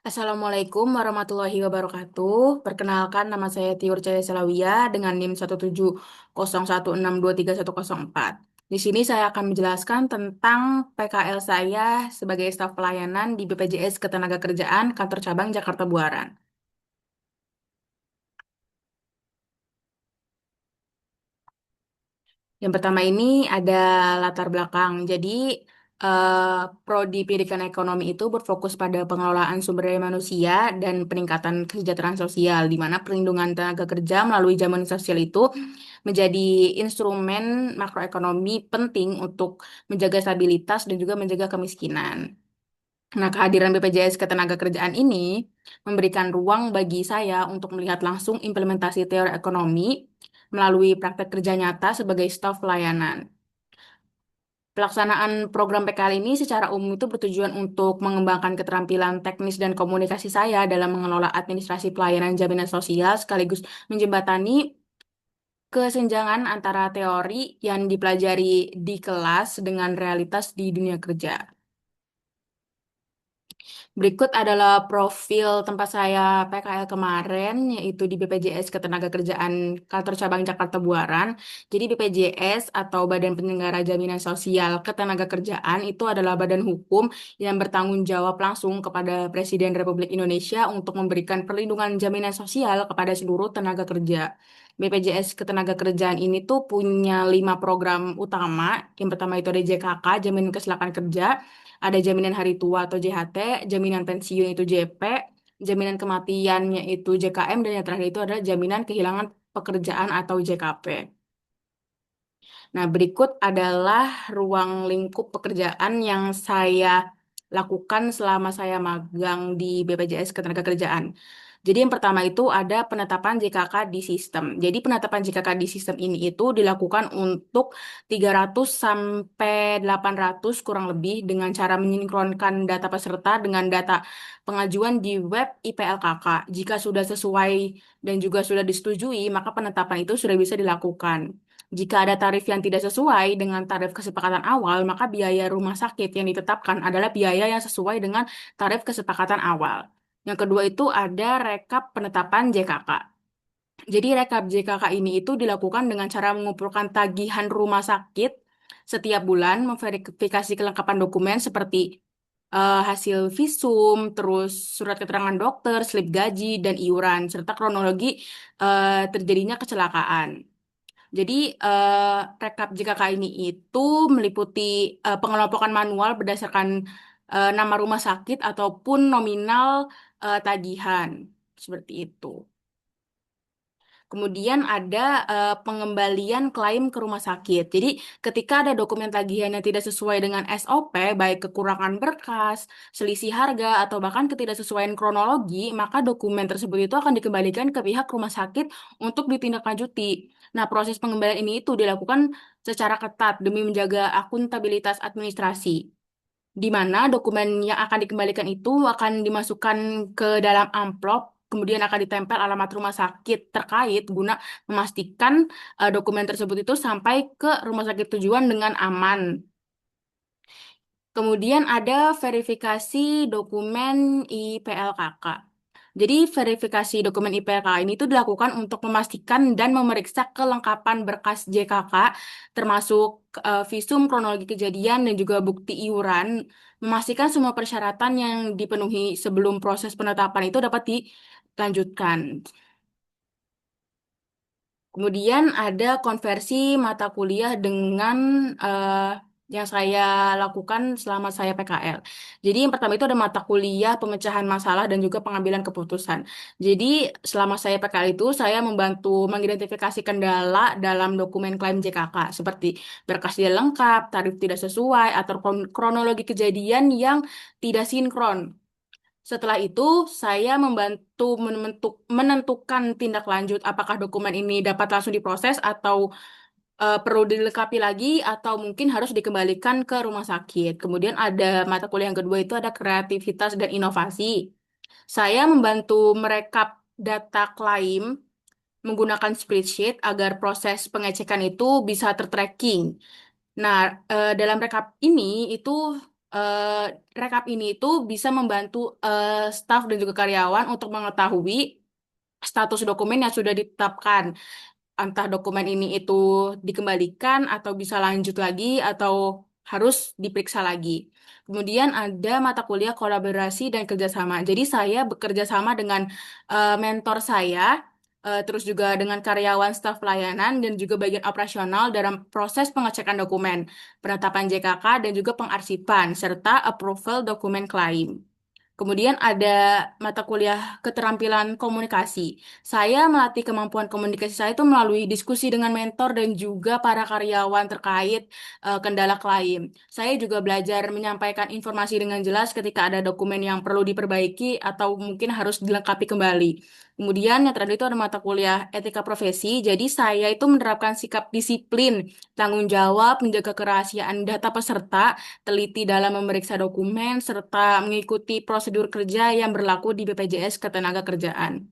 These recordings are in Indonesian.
Assalamualaikum warahmatullahi wabarakatuh. Perkenalkan, nama saya Tiur Cahaya Selawia dengan NIM 17016231104. Di sini saya akan menjelaskan tentang PKL saya sebagai staf pelayanan di BPJS Ketenagakerjaan Kantor Cabang Jakarta Buaran. Yang pertama ini ada latar belakang. Jadi, Prodi Pendidikan Ekonomi itu berfokus pada pengelolaan sumber daya manusia dan peningkatan kesejahteraan sosial, di mana perlindungan tenaga kerja melalui jaminan sosial itu menjadi instrumen makroekonomi penting untuk menjaga stabilitas dan juga menjaga kemiskinan. Nah, kehadiran BPJS Ketenagakerjaan ini memberikan ruang bagi saya untuk melihat langsung implementasi teori ekonomi melalui praktek kerja nyata sebagai staf pelayanan. Pelaksanaan program PKL ini secara umum itu bertujuan untuk mengembangkan keterampilan teknis dan komunikasi saya dalam mengelola administrasi pelayanan jaminan sosial sekaligus menjembatani kesenjangan antara teori yang dipelajari di kelas dengan realitas di dunia kerja. Berikut adalah profil tempat saya PKL kemarin, yaitu di BPJS Ketenagakerjaan Kantor Cabang Jakarta Buaran. Jadi BPJS atau Badan Penyelenggara Jaminan Sosial Ketenagakerjaan itu adalah badan hukum yang bertanggung jawab langsung kepada Presiden Republik Indonesia untuk memberikan perlindungan jaminan sosial kepada seluruh tenaga kerja. BPJS Ketenagakerjaan ini tuh punya 5 program utama. Yang pertama itu ada JKK, Jaminan Kecelakaan Kerja, ada jaminan hari tua atau JHT, jaminan pensiun itu JP, jaminan kematiannya itu JKM, dan yang terakhir itu adalah jaminan kehilangan pekerjaan atau JKP. Nah, berikut adalah ruang lingkup pekerjaan yang saya lakukan selama saya magang di BPJS Ketenagakerjaan. Jadi yang pertama itu ada penetapan JKK di sistem. Jadi penetapan JKK di sistem ini itu dilakukan untuk 300 sampai 800 kurang lebih dengan cara menyinkronkan data peserta dengan data pengajuan di web IPLKK. Jika sudah sesuai dan juga sudah disetujui, maka penetapan itu sudah bisa dilakukan. Jika ada tarif yang tidak sesuai dengan tarif kesepakatan awal, maka biaya rumah sakit yang ditetapkan adalah biaya yang sesuai dengan tarif kesepakatan awal. Yang kedua itu ada rekap penetapan JKK. Jadi rekap JKK ini itu dilakukan dengan cara mengumpulkan tagihan rumah sakit setiap bulan, memverifikasi kelengkapan dokumen seperti hasil visum, terus surat keterangan dokter, slip gaji, dan iuran, serta kronologi terjadinya kecelakaan. Jadi rekap JKK ini itu meliputi pengelompokan manual berdasarkan nama rumah sakit ataupun nominal tagihan seperti itu. Kemudian ada pengembalian klaim ke rumah sakit. Jadi ketika ada dokumen tagihan yang tidak sesuai dengan SOP, baik kekurangan berkas, selisih harga, atau bahkan ketidaksesuaian kronologi, maka dokumen tersebut itu akan dikembalikan ke pihak rumah sakit untuk ditindaklanjuti. Nah, proses pengembalian ini itu dilakukan secara ketat demi menjaga akuntabilitas administrasi, di mana dokumen yang akan dikembalikan itu akan dimasukkan ke dalam amplop, kemudian akan ditempel alamat rumah sakit terkait guna memastikan dokumen tersebut itu sampai ke rumah sakit tujuan dengan aman. Kemudian ada verifikasi dokumen IPLKK. Jadi verifikasi dokumen IPLKK ini itu dilakukan untuk memastikan dan memeriksa kelengkapan berkas JKK, termasuk visum, kronologi kejadian, dan juga bukti iuran, memastikan semua persyaratan yang dipenuhi sebelum proses penetapan itu dapat dilanjutkan. Kemudian ada konversi mata kuliah dengan yang saya lakukan selama saya PKL. Jadi yang pertama itu ada mata kuliah pemecahan masalah dan juga pengambilan keputusan. Jadi selama saya PKL itu saya membantu mengidentifikasi kendala dalam dokumen klaim JKK seperti berkas tidak lengkap, tarif tidak sesuai, atau kronologi kejadian yang tidak sinkron. Setelah itu, saya membantu menentukan tindak lanjut apakah dokumen ini dapat langsung diproses atau perlu dilengkapi lagi atau mungkin harus dikembalikan ke rumah sakit. Kemudian ada mata kuliah yang kedua itu ada kreativitas dan inovasi. Saya membantu merekap data klaim menggunakan spreadsheet agar proses pengecekan itu bisa tertracking. Nah, dalam rekap ini itu eh, rekap ini itu bisa membantu staf dan juga karyawan untuk mengetahui status dokumen yang sudah ditetapkan. Entah dokumen ini itu dikembalikan atau bisa lanjut lagi atau harus diperiksa lagi. Kemudian ada mata kuliah kolaborasi dan kerjasama. Jadi saya bekerja sama dengan mentor saya, terus juga dengan karyawan staf pelayanan dan juga bagian operasional dalam proses pengecekan dokumen, penetapan JKK dan juga pengarsipan serta approval dokumen klaim. Kemudian ada mata kuliah keterampilan komunikasi. Saya melatih kemampuan komunikasi saya itu melalui diskusi dengan mentor dan juga para karyawan terkait kendala klaim. Saya juga belajar menyampaikan informasi dengan jelas ketika ada dokumen yang perlu diperbaiki atau mungkin harus dilengkapi kembali. Kemudian yang terakhir itu ada mata kuliah etika profesi. Jadi saya itu menerapkan sikap disiplin, tanggung jawab, menjaga kerahasiaan data peserta, teliti dalam memeriksa dokumen, serta mengikuti prosedur kerja yang berlaku di BPJS Ketenagakerjaan.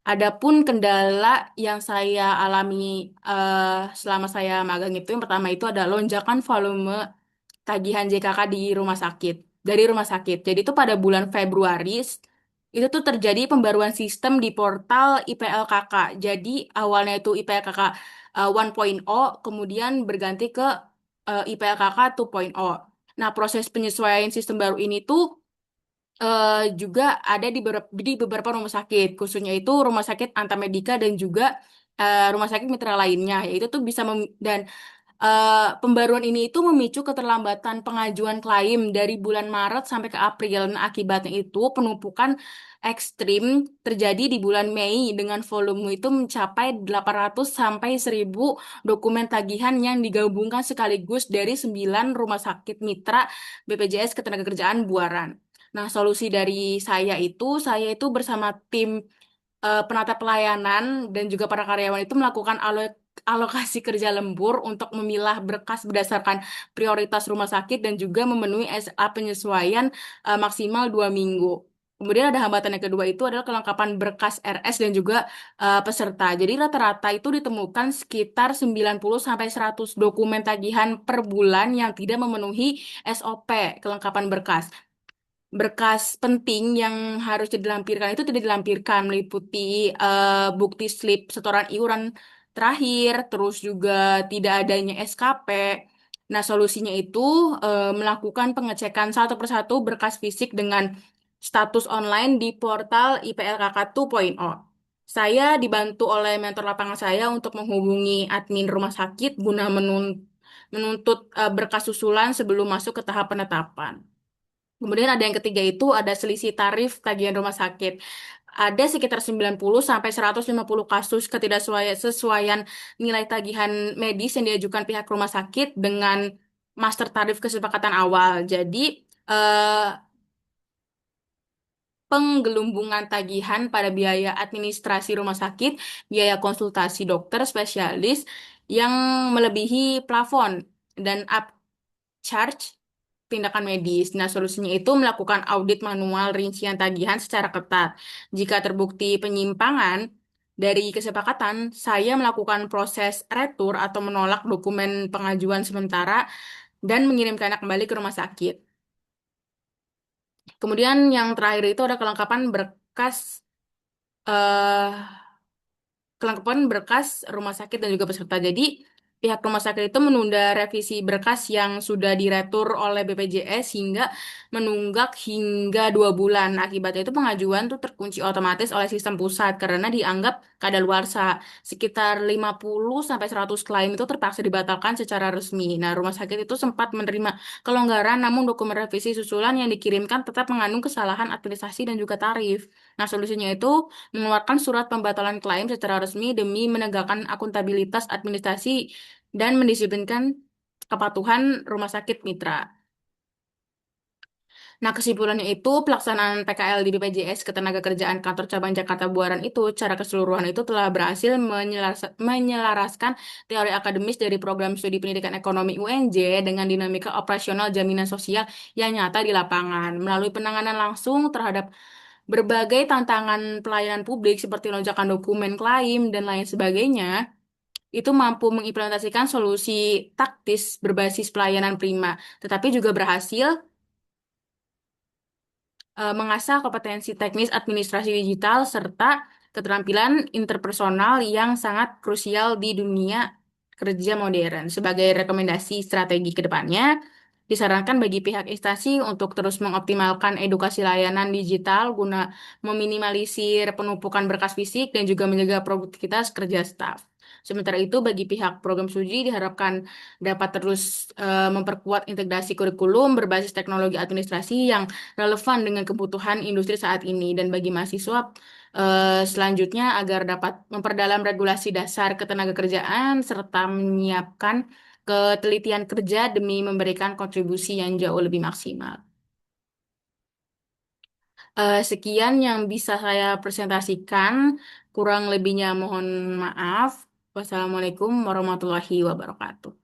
Adapun kendala yang saya alami selama saya magang itu, yang pertama itu ada lonjakan volume tagihan JKK di rumah sakit, dari rumah sakit. Jadi itu pada bulan Februari, itu tuh terjadi pembaruan sistem di portal IPLKK. Jadi awalnya itu IPLKK 1.0, kemudian berganti ke IPLKK 2.0. Nah, proses penyesuaian sistem baru ini tuh juga ada di beberapa rumah sakit, khususnya itu Rumah Sakit Antamedika dan juga rumah sakit mitra lainnya, yaitu tuh bisa dan pembaruan ini itu memicu keterlambatan pengajuan klaim dari bulan Maret sampai ke April. Nah, akibatnya itu penumpukan ekstrim terjadi di bulan Mei dengan volume itu mencapai 800 sampai 1.000 dokumen tagihan yang digabungkan sekaligus dari 9 rumah sakit mitra BPJS Ketenagakerjaan Buaran. Nah, solusi dari saya itu bersama tim penata pelayanan dan juga para karyawan itu melakukan alokasi kerja lembur untuk memilah berkas berdasarkan prioritas rumah sakit dan juga memenuhi SA penyesuaian maksimal 2 minggu. Kemudian ada hambatan yang kedua itu adalah kelengkapan berkas RS dan juga peserta. Jadi rata-rata itu ditemukan sekitar 90 sampai 100 dokumen tagihan per bulan yang tidak memenuhi SOP kelengkapan berkas. Berkas penting yang harus dilampirkan itu tidak dilampirkan, meliputi bukti slip setoran iuran terakhir, terus juga tidak adanya SKP. Nah, solusinya itu melakukan pengecekan satu persatu berkas fisik dengan status online di portal IPLKK 2.0. Saya dibantu oleh mentor lapangan saya untuk menghubungi admin rumah sakit guna menuntut berkas susulan sebelum masuk ke tahap penetapan. Kemudian ada yang ketiga itu ada selisih tarif tagihan rumah sakit. Ada sekitar 90 sampai 150 kasus ketidaksesuaian nilai tagihan medis yang diajukan pihak rumah sakit dengan master tarif kesepakatan awal. Jadi, eh, penggelumbungan tagihan pada biaya administrasi rumah sakit, biaya konsultasi dokter spesialis yang melebihi plafon dan upcharge tindakan medis. Nah, solusinya itu melakukan audit manual rincian tagihan secara ketat. Jika terbukti penyimpangan dari kesepakatan, saya melakukan proses retur atau menolak dokumen pengajuan sementara dan mengirimkannya kembali ke rumah sakit. Kemudian yang terakhir itu ada eh, kelengkapan berkas rumah sakit dan juga peserta. Jadi, pihak rumah sakit itu menunda revisi berkas yang sudah diretur oleh BPJS hingga menunggak hingga 2 bulan. Akibatnya itu pengajuan tuh terkunci otomatis oleh sistem pusat karena dianggap kadaluarsa. Sekitar 50 sampai 100 klaim itu terpaksa dibatalkan secara resmi. Nah, rumah sakit itu sempat menerima kelonggaran, namun dokumen revisi susulan yang dikirimkan tetap mengandung kesalahan administrasi dan juga tarif. Nah, solusinya itu mengeluarkan surat pembatalan klaim secara resmi demi menegakkan akuntabilitas administrasi dan mendisiplinkan kepatuhan rumah sakit mitra. Nah, kesimpulannya itu pelaksanaan PKL di BPJS Ketenagakerjaan Kantor Cabang Jakarta Buaran itu secara keseluruhan itu telah berhasil menyelaraskan teori akademis dari program studi pendidikan ekonomi UNJ dengan dinamika operasional jaminan sosial yang nyata di lapangan melalui penanganan langsung terhadap berbagai tantangan pelayanan publik seperti lonjakan dokumen klaim dan lain sebagainya, itu mampu mengimplementasikan solusi taktis berbasis pelayanan prima, tetapi juga berhasil. mengasah kompetensi teknis administrasi digital serta keterampilan interpersonal yang sangat krusial di dunia kerja modern. Sebagai rekomendasi strategi ke depannya, disarankan bagi pihak instansi untuk terus mengoptimalkan edukasi layanan digital guna meminimalisir penumpukan berkas fisik dan juga menjaga produktivitas kerja staf. Sementara itu, bagi pihak program studi diharapkan dapat terus memperkuat integrasi kurikulum berbasis teknologi administrasi yang relevan dengan kebutuhan industri saat ini dan bagi mahasiswa selanjutnya agar dapat memperdalam regulasi dasar ketenagakerjaan serta menyiapkan ketelitian kerja demi memberikan kontribusi yang jauh lebih maksimal. Sekian yang bisa saya presentasikan, kurang lebihnya mohon maaf. Wassalamualaikum warahmatullahi wabarakatuh.